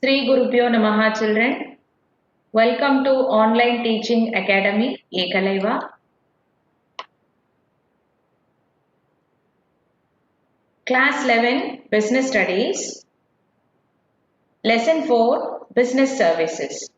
Sri Gurubhyo Namaha children. Welcome to Online Teaching Academy, Ekalaiva. Class 11, Business Studies. Lesson 4, Business Services.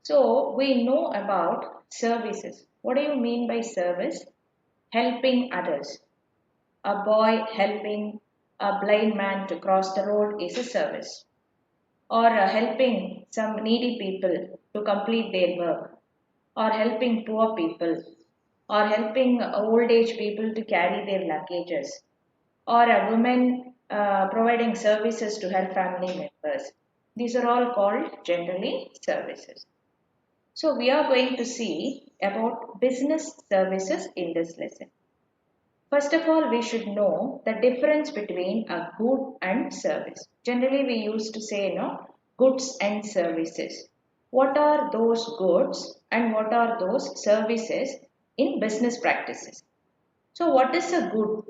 So, we know about services. What do you mean by service? Helping others. A boy helping a blind man to cross the road is a service. Or helping some needy people to complete their work, or helping poor people, or helping old age people to carry their luggages, or a woman providing services to her family members. These are all called generally services. So we are going to see about business services in this lesson. First of all, we should know the difference between a good and service. Generally, we used to say, goods and services. What are those goods and what are those services in business practices? So, what is a good?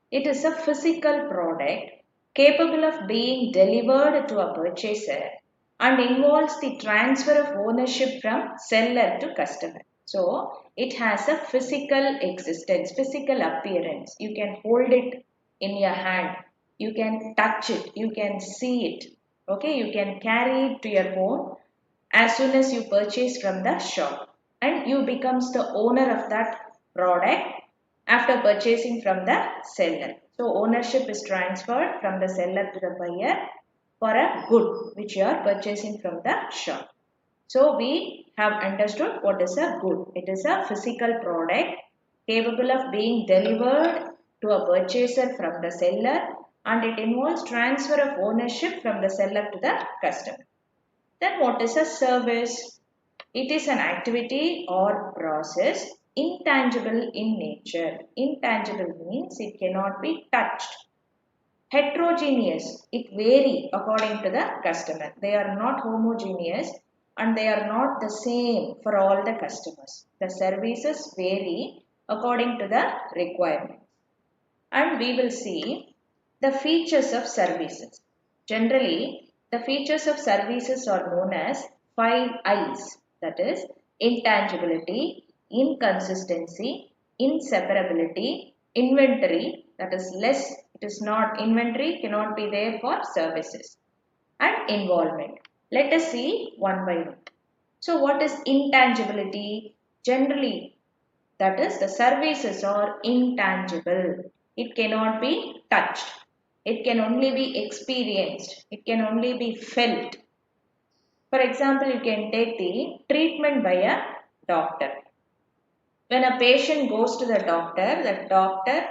It is a physical product capable of being delivered to a purchaser and involves the transfer of ownership from seller to customer. So it has a physical existence, physical appearance. You can hold it in your hand, you can touch it, you can see it. Okay, you can carry it to your home as soon as you purchase from the shop, and you becomes the owner of that product after purchasing from the seller. So ownership is transferred from the seller to the buyer for a good which you are purchasing from the shop. So we have understood what is a good. It is a physical product capable of being delivered to a purchaser from the seller, and it involves transfer of ownership from the seller to the customer. Then what is a service? It is an activity or process intangible in nature. Intangible means it cannot be touched. Heterogeneous, it vary according to the customer. They are not homogeneous and they are not the same for all the customers. The services vary according to the requirements. And we will see the features of services. Generally, the features of services are known as 5 I's, that is intangibility, inconsistency, inseparability, inventory, that is less, it is not inventory, cannot be there for services, and involvement. Let us see one by one. So, what is intangibility? Generally, that is, the services are intangible. It cannot be touched. It can only be experienced. It can only be felt. For example, you can take the treatment by a doctor. When a patient goes to the doctor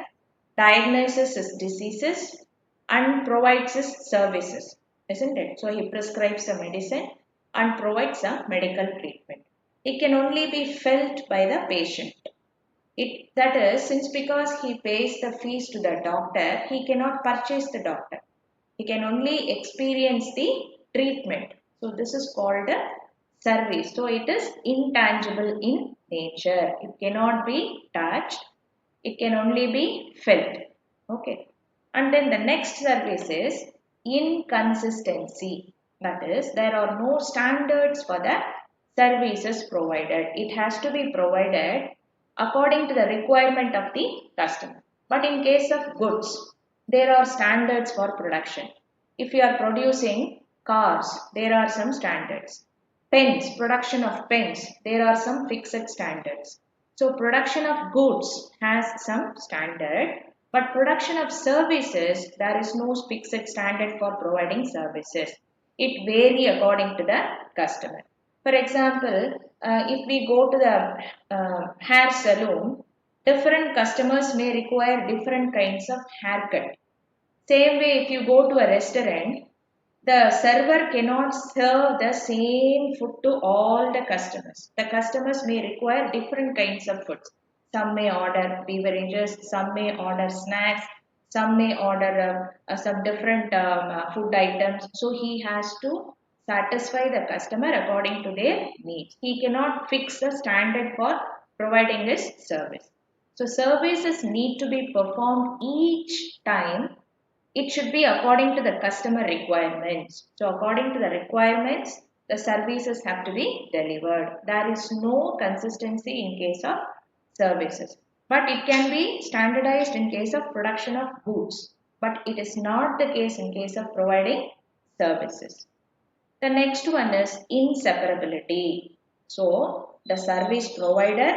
diagnoses his diseases and provides his services, isn't it? So he prescribes a medicine and provides a medical treatment. It can only be felt by the patient. That is, since because he pays the fees to the doctor, he cannot purchase the doctor. He can only experience the treatment. So this is called a service. So it is intangible in nature. It cannot be touched. It can only be felt. Okay. And then the next service is inconsistency. That is, there are no standards for the services provided. It has to be provided according to the requirement of the customer. But in case of goods, there are standards for production. If you are producing cars, there are some standards. Pens, production of pens, there are some fixed standards. So production of goods has some standard, but production of services, there is no fixed standard for providing services. It vary according to the customer. For example, if we go to the hair salon, different customers may require different kinds of haircut. Same way, if you go to a restaurant, the server cannot serve the same food to all the customers. The customers may require different kinds of foods. Some may order beverages, some may order snacks, some may order some different food items. So he has to satisfy the customer according to their needs. He cannot fix the standard for providing this service. So services need to be performed each time It should be according to the customer requirements. So according to the requirements, the services have to be delivered. There is no consistency in case of services. But it can be standardized in case of production of goods. But it is not the case in case of providing services. The next one is inseparability. So the service provider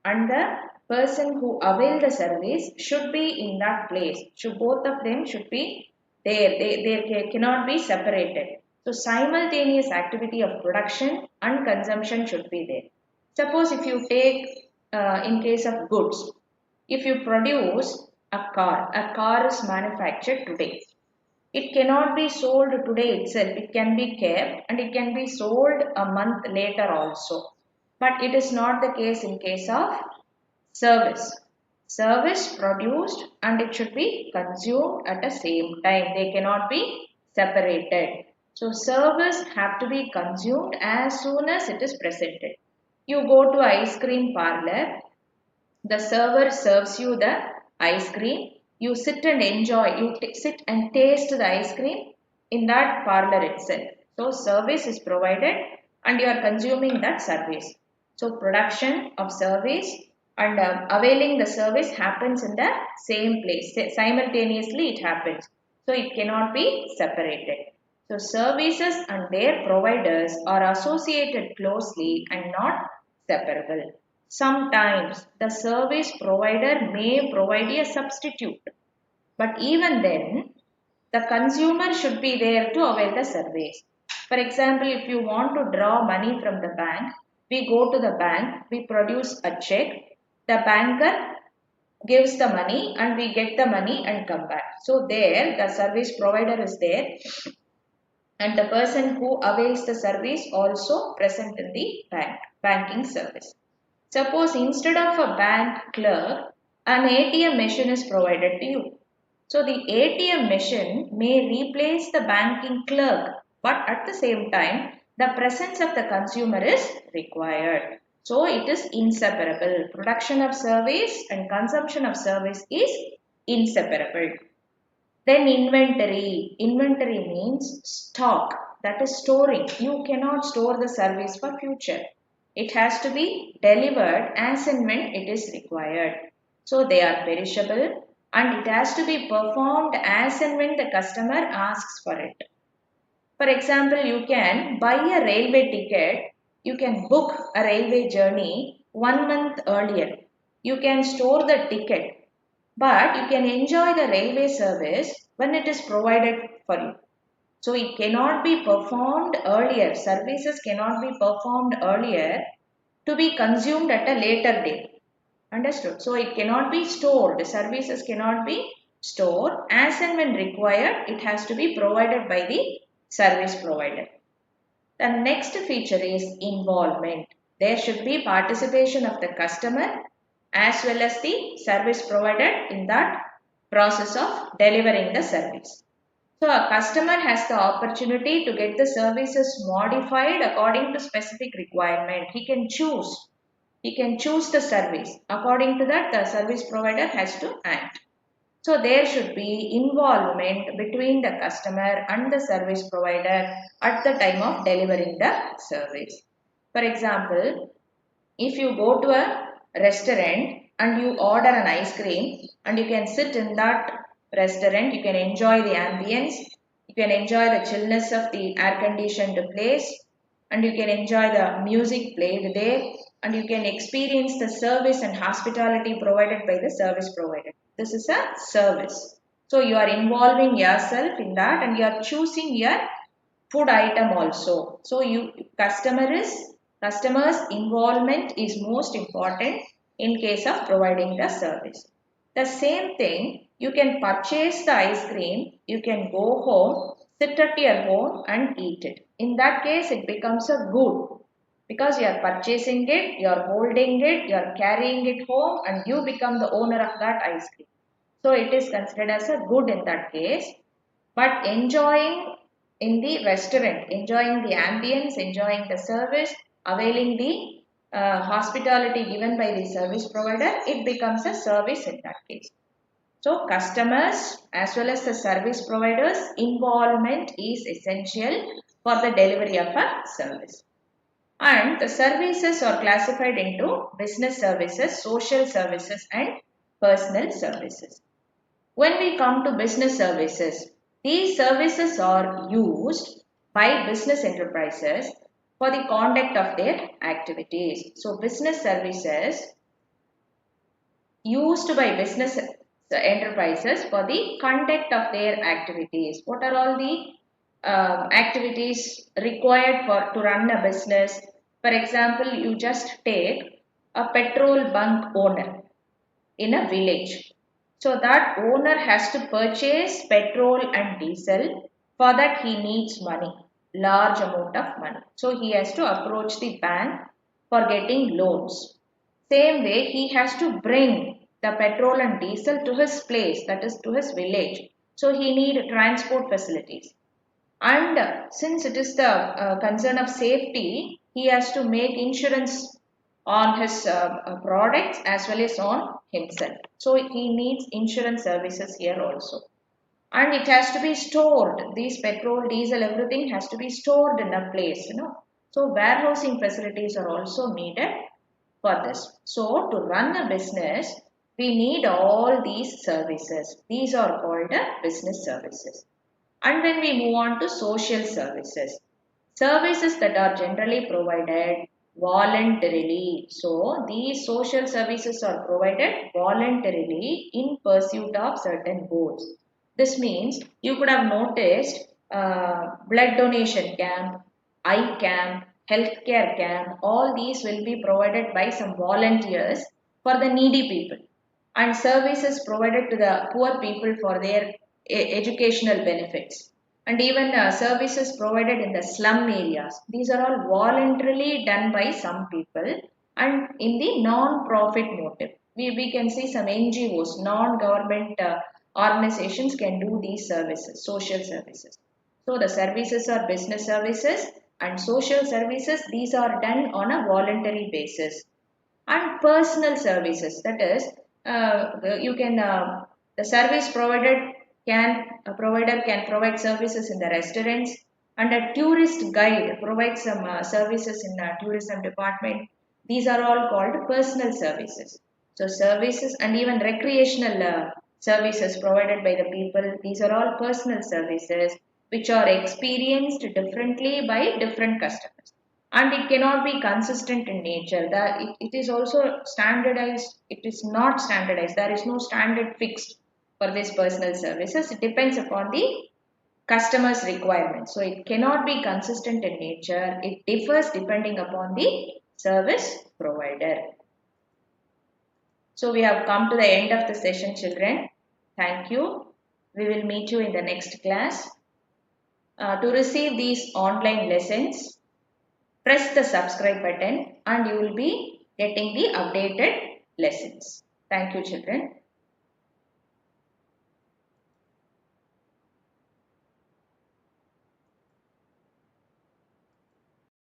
and the person who avail the service should be in that place. Should both of them should be there. They cannot be separated. So simultaneous activity of production and consumption should be there. Suppose if you take in case of goods, if you produce a car is manufactured today. It cannot be sold today itself. It can be kept and it can be sold a month later also. But it is not the case in case of service. Service produced and it should be consumed at the same time. They cannot be separated. So service have to be consumed as soon as it is presented. You go to ice cream parlor, the server serves you the ice cream. You sit and enjoy. You sit and taste the ice cream in that parlor itself. So service is provided and you are consuming that service. So production of service and availing the service happens in the same place. Simultaneously it happens. So it cannot be separated. So services and their providers are associated closely and not separable. Sometimes the service provider may provide a substitute, but even then, the consumer should be there to avail the service. For example, if you want to draw money from the bank, we go to the bank, we produce a check, the banker gives the money and we get the money and come back. So there the service provider is there and the person who avails the service also present in the banking service. Suppose instead of a bank clerk, an ATM machine is provided to you. So the ATM machine may replace the banking clerk, but at the same time, the presence of the consumer is required. So it is inseparable. Production of service and consumption of service is inseparable. Then inventory. Inventory means stock, that is storing. You cannot store the service for future. It has to be delivered as and when it is required. So they are perishable and it has to be performed as and when the customer asks for it. For example, you can buy a railway ticket, you can book a railway journey 1 month earlier. You can store the ticket, but you can enjoy the railway service when it is provided for you. So it cannot be performed earlier. Services cannot be performed earlier to be consumed at a later date. Understood? So it cannot be stored. Services cannot be stored. As and when required, it has to be provided by the service provider. The next feature is involvement. There should be participation of the customer as well as the service provider in that process of delivering the service. So a customer has the opportunity to get the services modified according to specific requirement. He can choose. He can choose the service. According to that, the service provider has to act. So there should be involvement between the customer and the service provider at the time of delivering the service. For example, if you go to a restaurant and you order an ice cream and you can sit in that restaurant, you can enjoy the ambience, you can enjoy the chillness of the air conditioned place and you can enjoy the music played there and you can experience the service and hospitality provided by the service provider. This is a service. So you are involving yourself in that and you are choosing your food item also. So customers involvement is most important in case of providing the service. The same thing, you can purchase the ice cream, you can go home, sit at your home and eat it. In that case, it becomes a good because you are purchasing it, you are holding it, you are carrying it home and you become the owner of that ice cream. So it is considered as a good in that case. But enjoying in the restaurant, enjoying the ambience, enjoying the service, availing the hospitality given by the service provider, it becomes a service in that case. So customers as well as the service providers involvement is essential for the delivery of a service. And the services are classified into business services, social services and personal services. When we come to business services, these services are used by business enterprises for the conduct of their activities. So business services used by business enterprises for the conduct of their activities. What are all the activities required for to run a business? For example, you just take a petrol bunk owner in a village. So that owner has to purchase petrol and diesel. For that he needs money, large amount of money. So he has to approach the bank for getting loans. Same way he has to bring the petrol and diesel to his place, that is to his village. So he need transport facilities. And since it is the concern of safety, he has to make insurance on his products as well as on himself. So he needs insurance services here also. And it has to be stored. These petrol, diesel, everything has to be stored in a place. So warehousing facilities are also needed for this. So to run a business, we need all these services. These are called business services. And when we move on to social services, services that are generally provided voluntarily. So these social services are provided voluntarily in pursuit of certain goals. This means you could have noticed blood donation camp, eye camp, healthcare camp, all these will be provided by some volunteers for the needy people and services provided to the poor people for their educational benefits and even services provided in the slum areas. These are all voluntarily done by some people and in the non-profit motive. We can see some NGOs, non-government organizations can do these services, social services. So the services are business services and social services. These are done on a voluntary basis and personal services that is you can the service provided can a provider can provide services in the restaurants and a tourist guide provides some services in the tourism department. These are all called personal services. So services and even recreational services provided by the people, these are all personal services which are experienced differently by different customers and it cannot be consistent in nature. That it is also standardized, it is not standardized, there is no standard fixed for these personal services. It depends upon the customer's requirements, so it cannot be consistent in nature. It differs depending upon the service provider. So we have come to the end of the session, children. Thank you. We will meet you in the next class. To receive these online lessons, press the subscribe button and you will be getting the updated lessons. Thank you, children.